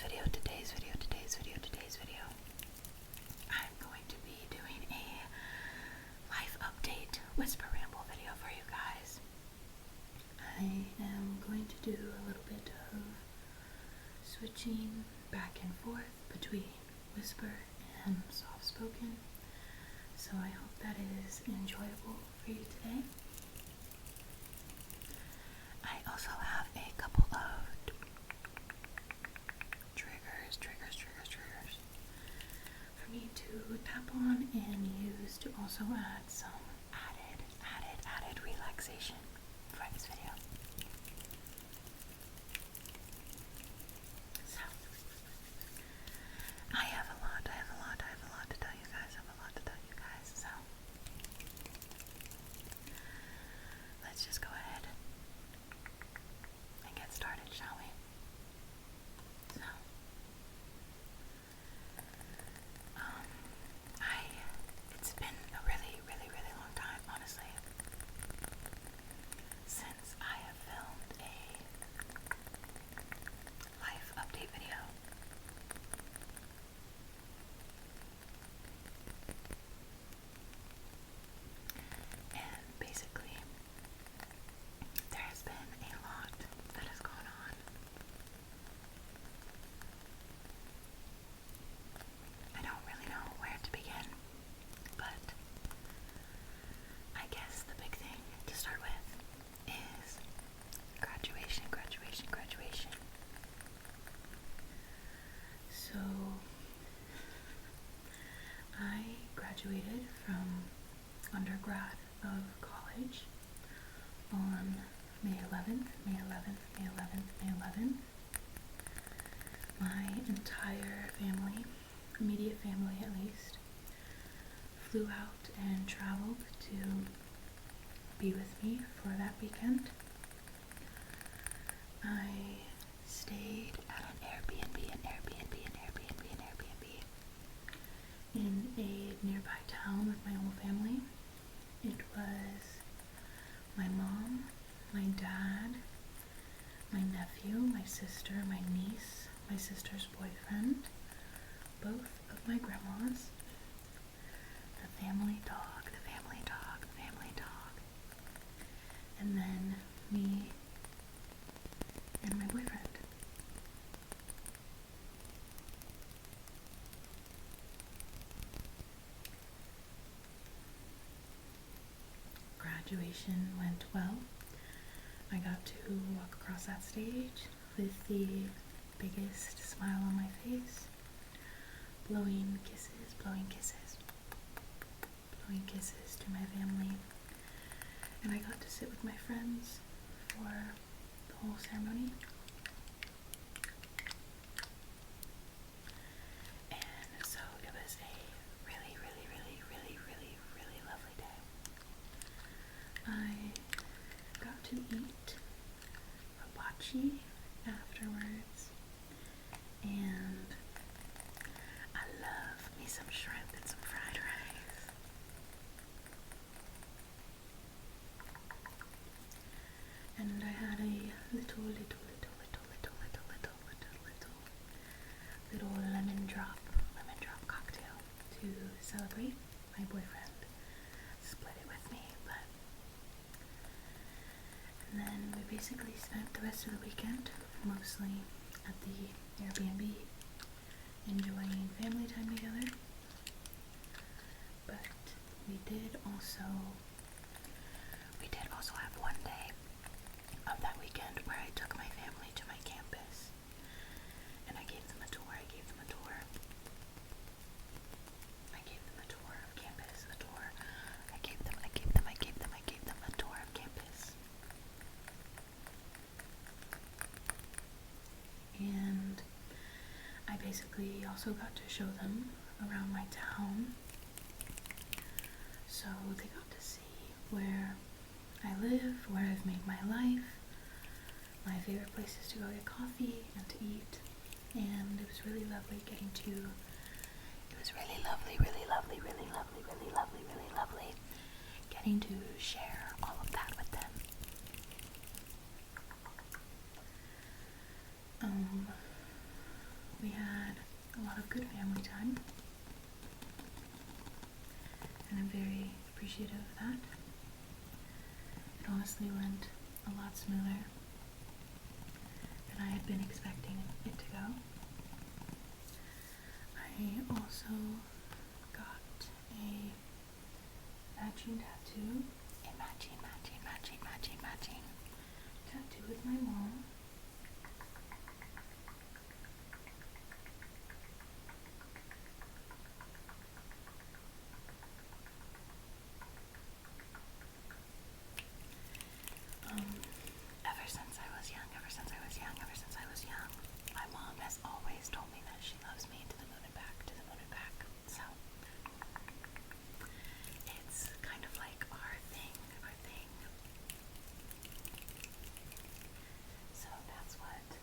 today's video, I'm going to be doing a life update whisper ramble video for you guys. I am going to do a little bit of switching back and forth between whisper and soft spoken, so I hope that is enjoyable for you today. I also have a couple of triggers for me to tap on and use to also add some added relaxation for this video. So, I have a lot to tell you guys, so let's just go ahead and get started, shall we? So, it's been a really long time, honestly, since I have filmed a life update video. And basically, there has been a lot that has gone on. I don't really know where to begin, but I guess the big thing to start with is graduation. So, I graduated from undergrad of college on May 11th. My entire family, immediate family at least, flew out and traveled to be with me for that weekend. I stayed at an Airbnb in a nearby town with my whole family. It was my mom, my dad, my nephew, my sister, my niece, my sister's boyfriend, both of my grandmas, the family dog, and then me and my boyfriend. Graduation went well. I got to walk across that stage with the biggest smile on my face, blowing kisses to my family, and I got to sit with my friends for the whole ceremony. And so it was a really lovely day. I got to eat hibachi afterwards, and I love me some shrimp and some fried rice. And I had a little lemon drop cocktail to celebrate. My boyfriend split it with me, and then we basically spent the rest of the weekend mostly at the Airbnb, enjoying family time together. But we did also have one day of that weekend where I took my family to my campus and I gave them a tour. I gave them a tour of campus, I gave them a tour of campus. And I basically also got to show them around my town, so they got to see where I live, where I've made my life, my favorite places to go get coffee and to eat, and it was really lovely getting to share all of that with them. lot of good family time, and I'm very appreciative of that. It honestly went a lot smoother than I had been expecting it to go. I also got a matching tattoo, matching tattoo with my mom. Ever since I was young, my mom has always told me that she loves me to the moon and back, so it's kind of like our thing. So that's what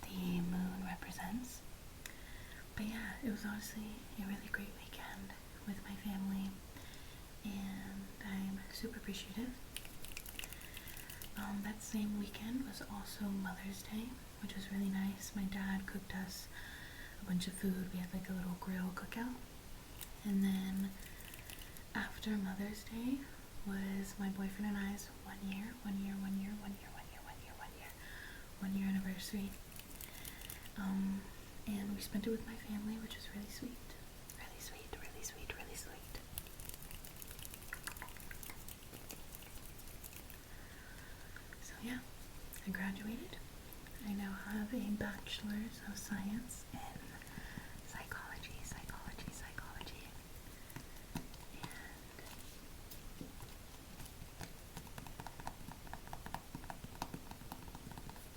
the moon represents. But yeah, it was honestly a really great weekend with my family, and I'm super appreciative. That same weekend was also Mother's Day, which was really nice. My dad cooked us a bunch of food. We had like a little grill cookout. And then after Mother's Day was my boyfriend and I's one year anniversary. And we spent it with my family, which was really sweet. So yeah, I graduated. I now have a bachelor's of science in psychology.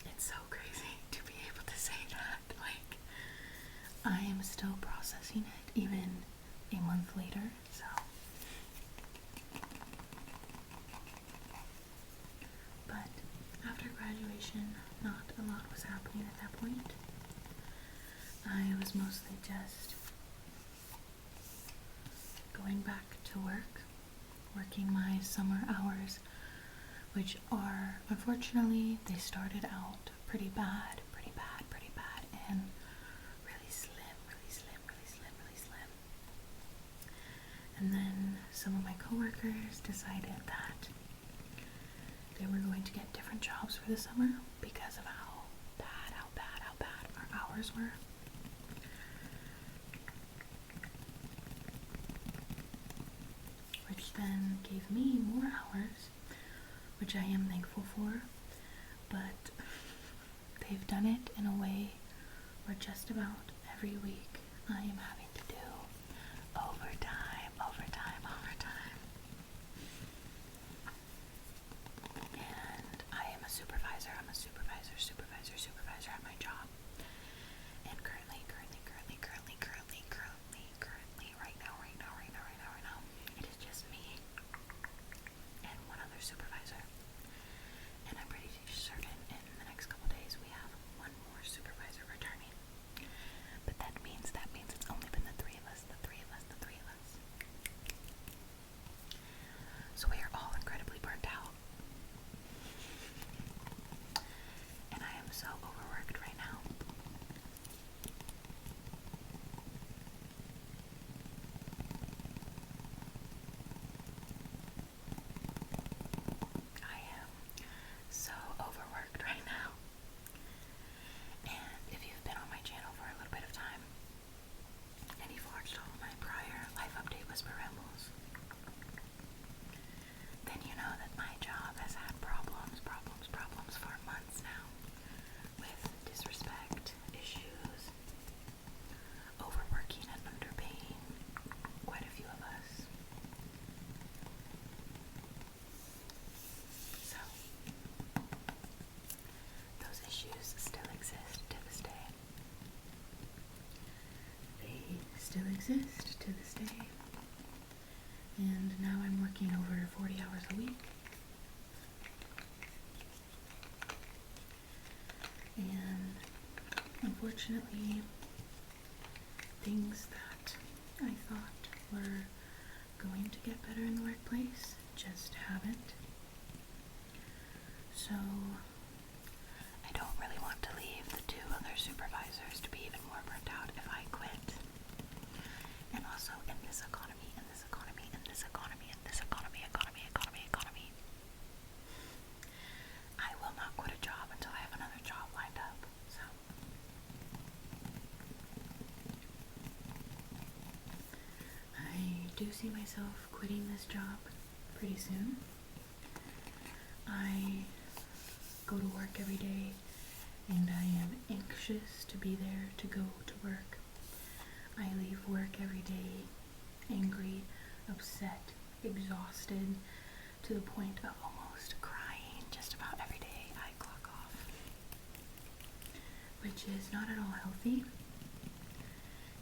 And it's so crazy to be able to say that. Like, I am still processing it even a month later, so. But after graduation, not a lot was happening at that point. I was mostly just going back to work, working my summer hours, which are, unfortunately, they started out pretty bad, and really slim. And then some of my coworkers decided that they were going to get different jobs for the summer because of how bad our hours were. Which then gave me more hours, which I am thankful for, but they've done it in a way where just about every week I am having to do overtime. And I am a supervisor. I'm a supervisor at my job. And currently, right now, it is just me and one other supervisor. And I'm pretty certain in the next couple days we have one more supervisor returning. But that means it's only been the three of us. So we are all incredibly burnt out. And I am so overworked right now. I am so overworked right now. And if you've been on my channel for a little bit of time, and you've watched all of my prior life update whisper rambles, then you know that my job has had problems for months now, with disrespect, issues, overworking and underpaying quite a few of us. So, those issues still exist to this day. They still exist to this day. And now I'm working over 40 hours a week. And unfortunately, things that I thought were going to get better in the workplace just haven't. So I don't really want to leave the two other this economy, in this economy, in this economy, in this economy, economy. I will not quit a job until I have another job lined up. So I do see myself quitting this job pretty soon. I go to work every day and I am anxious to be there to go to work. I leave work every day angry, upset, exhausted, to the point of almost crying just about every day I clock off, which is not at all healthy,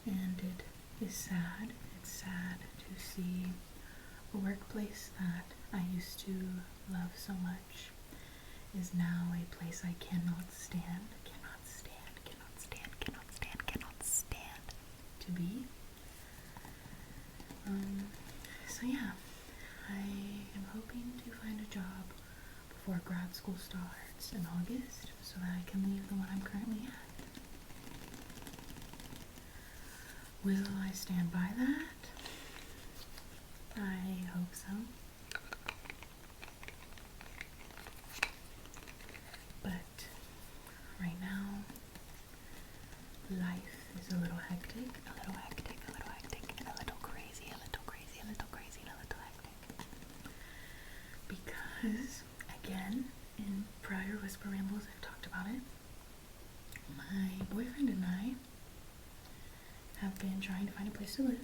and it is sad. It's sad to see a workplace that I used to love so much is now a place I cannot stand to be. So yeah, I am hoping to find a job before grad school starts in August so that I can leave the one I'm currently at. Will I stand by that? I hope so. But right now, life is a little hectic, and a little crazy, and a little hectic. Because, again, in prior Whisper Rambles I've talked about it, my boyfriend and I have been trying to find a place to live.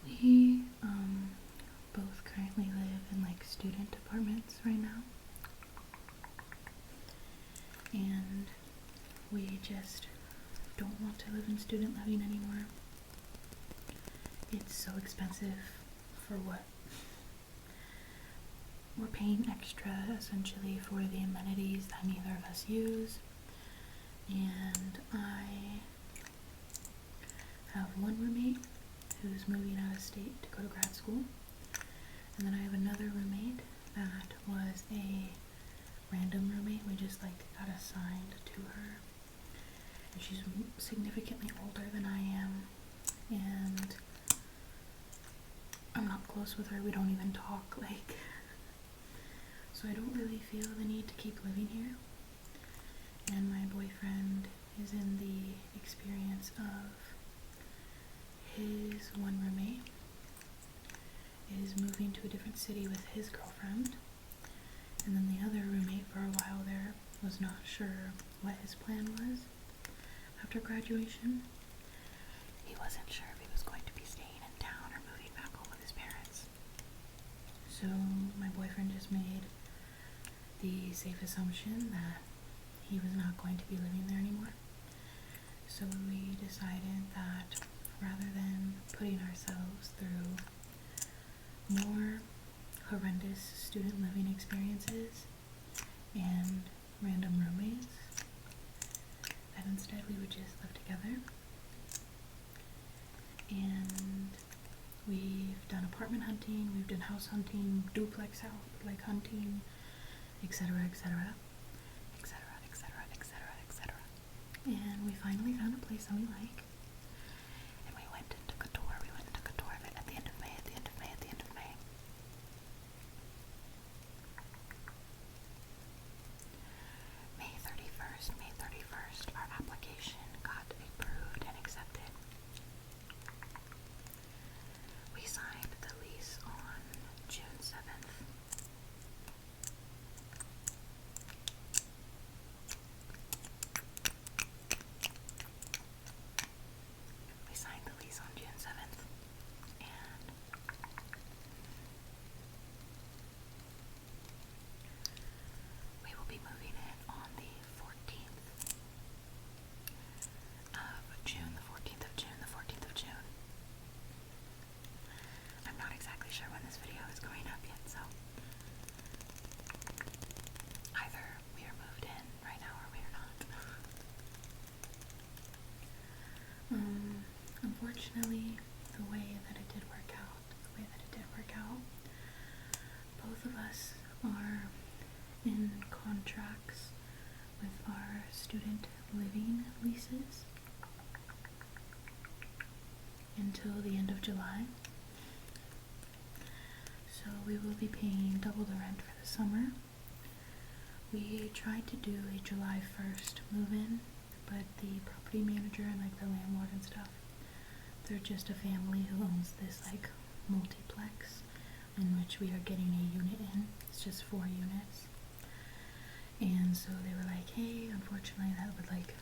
We both currently live in like student apartments right now, and we just don't want to live in student living anymore. It's so expensive for what we're paying extra, essentially, for the amenities that neither of us use. And I have one roommate who's moving out of state to go to grad school, and then I have another roommate that was a random roommate. We just like got assigned to her, and she's significantly older than I am, and I'm not close with her. We don't even talk, like, so I don't really feel the need to keep living here. And my boyfriend is in the experience of his one roommate is moving to a different city with his girlfriend, and then the other roommate for a while there was not sure what his plan was after graduation. He wasn't sure if he was going to be staying in town or moving back home with his parents. So my boyfriend just made the safe assumption that he was not going to be living there anymore. So we decided that rather than putting ourselves through more horrendous student living experiences and random roommates, that instead we would just live together. And we've done apartment hunting, we've done house hunting, duplex house like hunting, etc. And we finally found a place that we like, and we went and took a tour. We went and took a tour of it at the end of May. May 31st, our application got approved and accepted. We signed the lease on June 7th. We signed the lease on June 7th, and we will be moving in on the 14th of June, the 14th of June. I'm not exactly sure when this video is going up yet, so either we are moved in right now or we are not. Unfortunately, the way that it did work out, both of us are in contracts with our student living leases until the end of July. So we will be paying double the rent for the summer. We tried to do a July 1st move-in, but the property manager and like the landlord and stuff, they're just a family who owns this like multiplex in which we are getting a unit in. It's just 4 units. And so they were like, hey, unfortunately that would like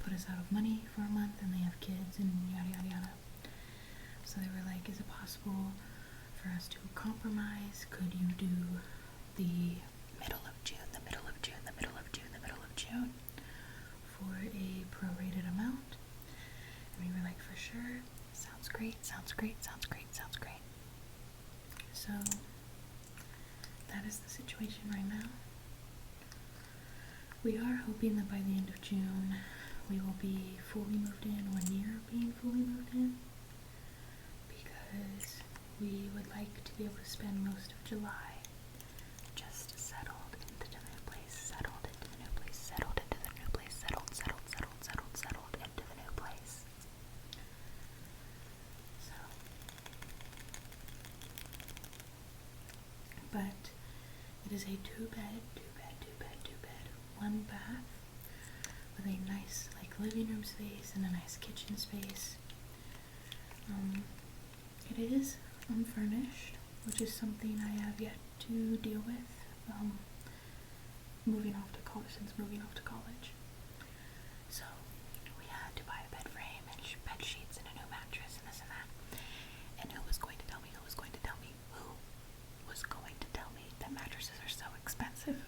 put us out of money for a month, and they have kids and yada yada yada. So they were like, is it possible for us to compromise? Could you do the middle of June for a prorated amount? And we were like, for sure. Sounds great. So that is the situation right now. We are hoping that by the end of June we will be fully moved in, or near being fully moved in, because we would like to be able to spend most of July just settled into the new place, settled into the new place, settled into the new place, settled into the new place. So, but it is a two bed, 1 bath with a nice like living room space and a nice kitchen space. It is unfurnished, which is something I have yet to deal with. Moving off to college. So we had to buy a bed frame and bed sheets and a new mattress and this and that. And who was going to tell me that mattresses are so expensive?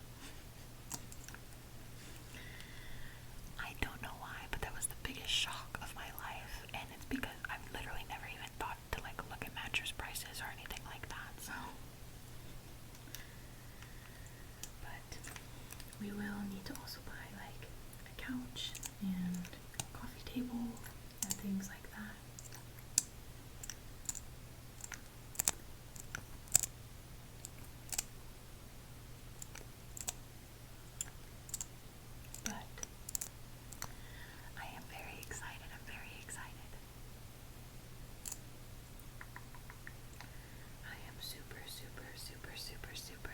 I don't know why, but that was the biggest shock of my life, and it's because I've literally never even thought to like look at mattress prices or anything like that. So, but we will need to also buy like a couch and a coffee table and things like that. But I am very excited. I am super excited. Super excited.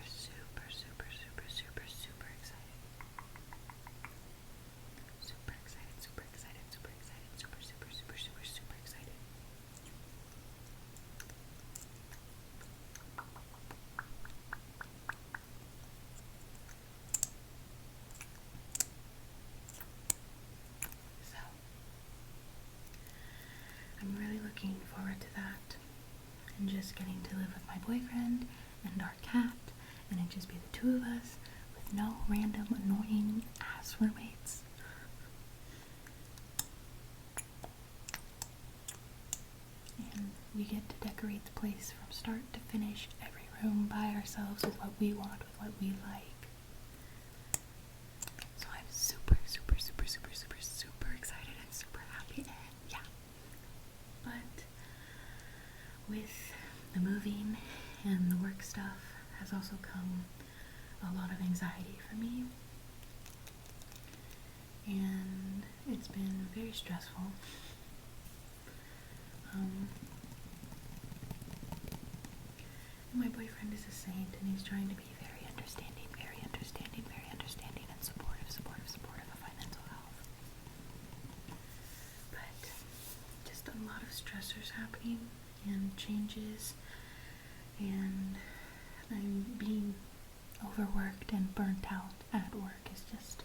So, I'm really looking forward to that, and just getting to live with my boyfriend and our cat, and it just be the two of us with no random annoying ass roommates. And we get to decorate the place from start to finish, every room by ourselves with what we want, with what we like. So I'm super excited and super happy, and yeah. But with the moving and the work stuff has also come a lot of anxiety for me, and it's been very stressful. My boyfriend is a saint, and he's trying to be very understanding and supportive of my mental health. But just a lot of stressors happening and changes, and I'm being overworked and burnt out at work is just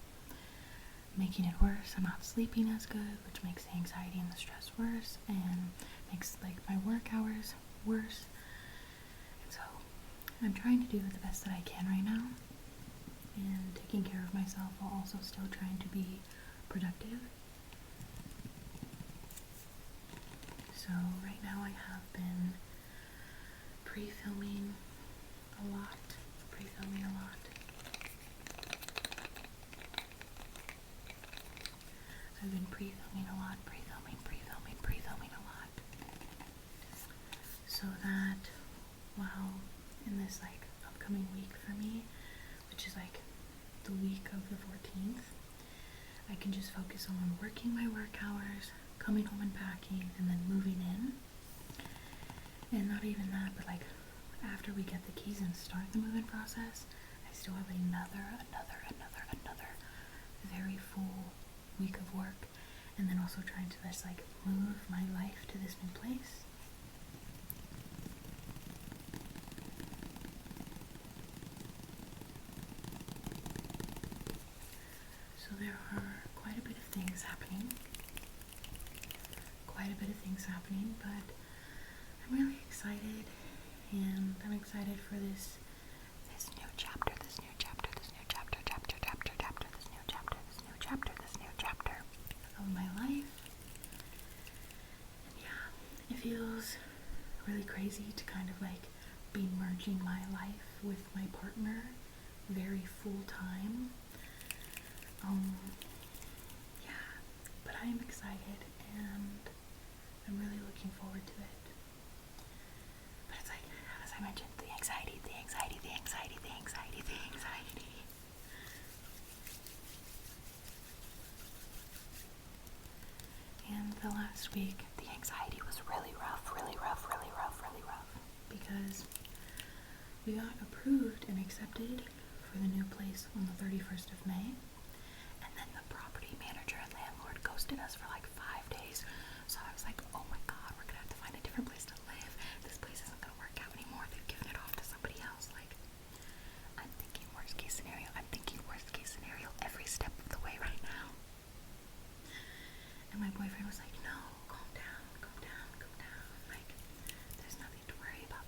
making it worse. I'm not sleeping as good, which makes the anxiety and the stress worse, and makes like my work hours worse. And so I'm trying to do the best that I can right now, and taking care of myself while also still trying to be productive. So right now I have been pre-filming a lot. I've been pre-filming a lot, so that while in this like upcoming week for me, which is like the week of the 14th, I can just focus on working my work hours, coming home and packing, and then moving in. And not even that, but like after we get the keys and start the move-in process, I still have another very full week of work, and then also trying to just like move my life to this new place. So there are quite a bit of things happening, but I'm really excited, and I'm excited for this new chapter of my life. And yeah, it feels really crazy to kind of like be merging my life with my partner very full time. Yeah, but I am excited and I'm really looking forward to it. But it's like, as I mentioned, the anxiety. And the last week, the anxiety was really rough, because we got approved and accepted for the new place on the 31st of May, and then the property manager and landlord ghosted us for like 5 days. So I was like, oh my god, we're gonna have to find a different place to live. This place isn't gonna work out anymore. They've given it off to somebody else. Like, I'm thinking worst case scenario every step of the way right now. And my boyfriend was like, no, calm down. Like, there's nothing to worry about.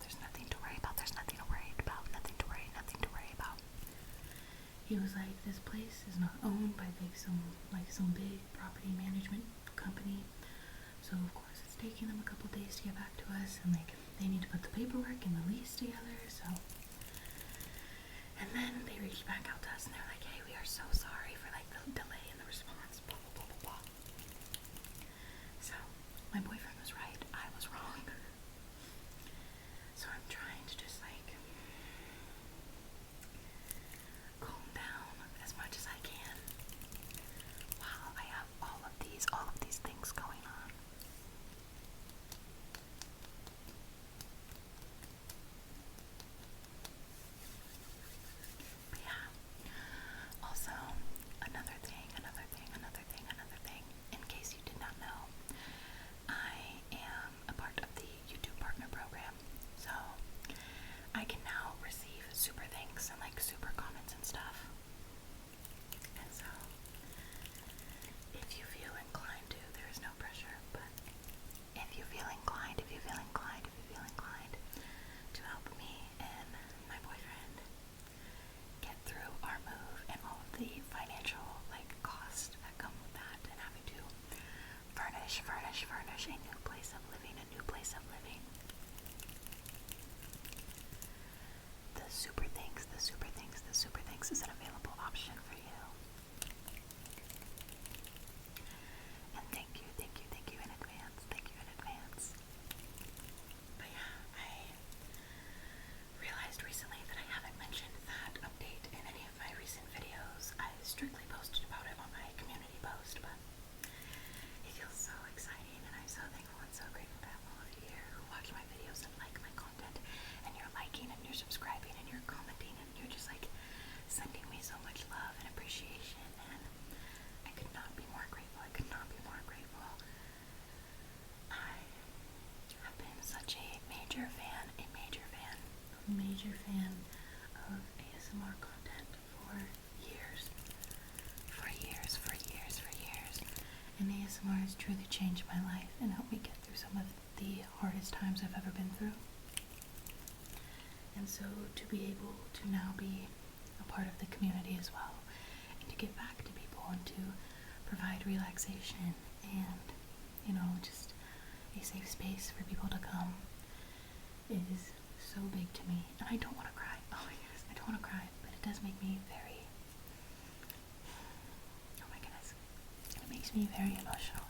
He was like, this place is not owned by some big property management company. So of course it's taking them a couple days to get back to us, and like they need to put the paperwork and the lease together. So, and then they reached back out to us and they're like, hey, we are so sorry for like the delay in the response, blah blah blah blah blah. So my boyfriend was right, I was wrong. So I'm trying to just like calm down as much as I can while I have all of these things going on. But yeah, also another thing, in case you did not know, I am a part of the YouTube partner program, so I can now receive super thanks and like super comments and stuff. And so if you feel inclined to, there is no pressure, but if you feel inclined to help me and my boyfriend get through our move and all of the financial like costs that come with that, and having to furnish a new place of living, the super thanks is an available option for you. And thank you in advance. But yeah, I realized recently that I haven't mentioned that update in any of my recent videos. I strictly posted about it on my community post, but it feels so exciting, and I'm so thankful and so grateful to have all of you here who watch my videos and like my content, and you're liking and you're subscribing and you're commenting and you're just like sending me so much love and appreciation, and I could not be more grateful. I have been such a major fan of ASMR content for years. And ASMR has truly changed my life and helped me get through some of the hardest times I've ever been through. And so to be able to now be a part of the community as well, and to give back to people and to provide relaxation and, you know, just a safe space for people to come is so big to me. And I don't want to cry. Oh my goodness, I don't want to cry, but it does make me very, oh my goodness, it makes me very emotional.